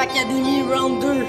Rap Academy Round 2.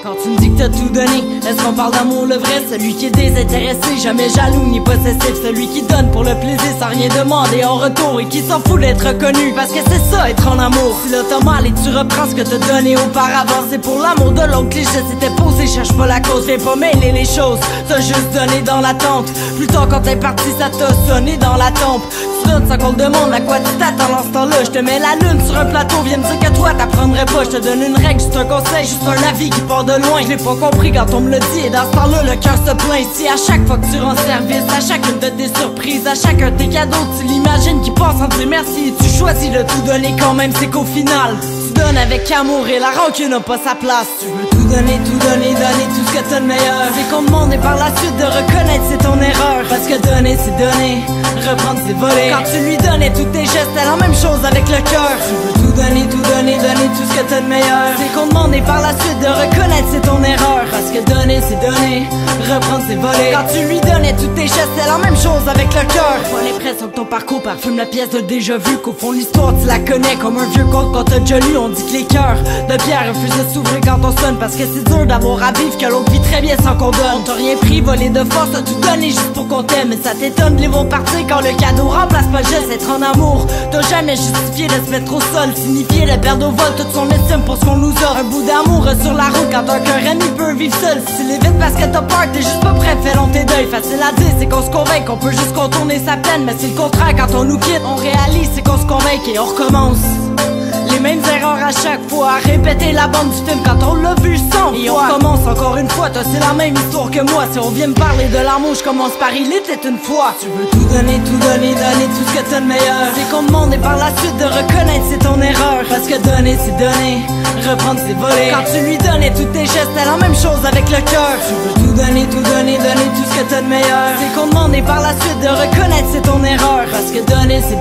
Quand tu me dis que t'as tout donné, est-ce qu'on parle d'amour le vrai? Celui qui est désintéressé, jamais jaloux ni possessif. Celui qui donne pour le plaisir sans rien demander en retour et qui s'en fout d'être reconnu. Parce que c'est ça être en amour. Si là t'as mal et tu reprends ce que t'as donné auparavant, c'est pour l'amour de l'autre cliché s'était posé. Cherche pas la cause, viens pas mêler les choses. T'as juste donné dans l'attente. Plus tard quand t'es parti, ça t'a sonné dans la tempe. Tu donnes sans qu'on te demande à quoi tu t'attends dans ce temps-là. Je te mets la lune sur un plateau, viens me dire que toi t'apprendrais pas. Je te donne une règle, juste un conseil, juste un avis qui part de loin. Je l'ai pas compris quand on me le dit et dans ce temps-là le cœur se plaint. Si à chaque fois que tu rends service, à chacune de tes surprises, à chacun de tes cadeaux, tu l'imagines qui passe en dire merci et tu choisis de tout donner quand même, c'est qu'au final tu donnes avec amour et la rancune n'a pas sa place. Tu veux tout donner, donner tout ce que t'as de meilleur. C'est qu'on demande et par la suite de reconnaître c'est ton erreur. Parce que donner c'est donner, reprendre c'est voler. Quand tu lui donnais tous tes gestes, c'est la même chose avec le cœur. Tu veux tout donner, tout ce que t'as de meilleur. C'est qu'on demande et par la suite de reconnaître c'est ton erreur. Parce que donner c'est donner, reprendre c'est voler. Quand tu lui donnais tous tes gestes, c'est la même chose avec le cœur. Pas l'impression que ton parcours parfume la pièce de déjà vu, qu'au fond l'histoire tu la connais comme un vieux conte quand t'as déjà lu. On dit que les cœurs de pierre refusent de s'ouvrir quand on sonne, parce que c'est dur d'avoir à vivre que l'autre vit très bien sans qu'on donne. On t'a rien pris, volé de force, t'as tout donné juste pour qu'on t'aime. Mais ça t'étonne de les voir partir quand le cadeau remplace pas le geste. Être en amour, t'as jamais justifié de se mettre au sol, signifié de perdre au vol toute son estime pour ce qu'on nous offre. Un bout d'amour sur la route quand un cœur ami peut vivre seul. Si tu l'évites parce que t'as peur, t'es juste pas prêt, fais long tes deuils. Facile à dire, c'est qu'on se convainc qu'on peut juste contourner sa peine. Mais c'est le contraire quand on nous quitte, on réalise c'est qu'on se convainc et on recommence. Les mêmes erreurs à chaque fois, à répéter la bande du film quand on l'a vu 100 fois. Et on commence encore une fois, toi c'est la même histoire que moi. Si on vient me parler de l'amour, je commence par il était une fois. Tu veux tout donner, tout ce que t'as de meilleur. C'est qu'on demande et par la suite de reconnaître c'est ton erreur. Parce que donner c'est donner, reprendre c'est voler. Quand tu lui donnais tous tes gestes, c'est la même chose avec le cœur. Tu veux tout donner, tout ce que t'as de meilleur. C'est qu'on demande et par la suite de reconnaître c'est ton erreur. Parce que donner c'est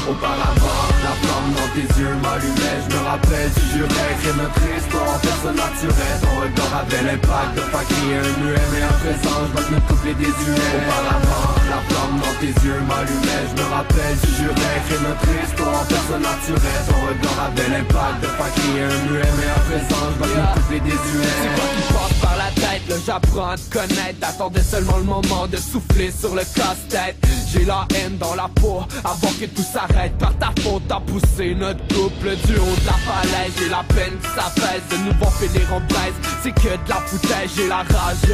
auparavant, la flamme dans tes yeux m'allumait. Je me rappelle, tu jurais que notre histoire personne naturait. Ton regard avait l'impact de pas crier un muet. Mais à présent, je vais me coupler des yeux. Auparavant, la flamme dans tes yeux m'allumait. Je me rappelle, tu jurais que notre histoire personne naturait. Ton regard avait l'impact de pas crier un muet. Mais à présent, je vais me coupler des yeux. C'est quoi qui passe par la tête, là j'apprends à te connaître. T'attendais seulement le moment de souffler sur le casse-tête. J'ai la haine dans la peau, avant que tout s'arrête. Par ta faute, t'as poussé notre couple du haut de la falaise. J'ai la peine qui s'apaise, de nous voir finir en baisse. C'est que de la foutaise, j'ai la rage.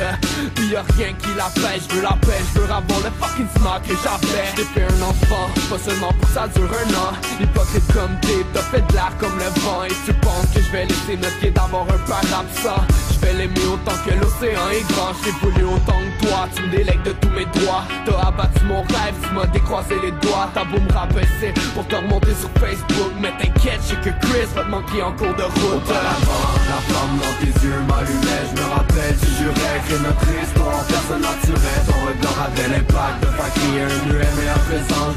Puis y'a rien qui la fait, je veux la paix, je veux avoir le fucking smack que j'avais. J'ai fait un enfant, pas seulement pour ça dure un an. Hypocrite comme t'es, t'as fait de l'air comme le vent. Et tu penses que je vais laisser notre kid avoir un père absent. Je vais l'aimer autant que l'océan est grand. J'ai voulu autant que toi, tu me délègues de tous mes droits. T'as abattu mon rêve, tu m'as décroisé les doigts. T'as beau me rabaisser pour te remonter sur Facebook. Mais t'inquiète, je sais que Chris va te manquer en cours de route. Auparavant, la flamme dans tes yeux m'allumait. Je me rappelle, tu jurais que notre histoire personne naturait. Ton regard avait l'impact de pas crier un muet. Mais à présent,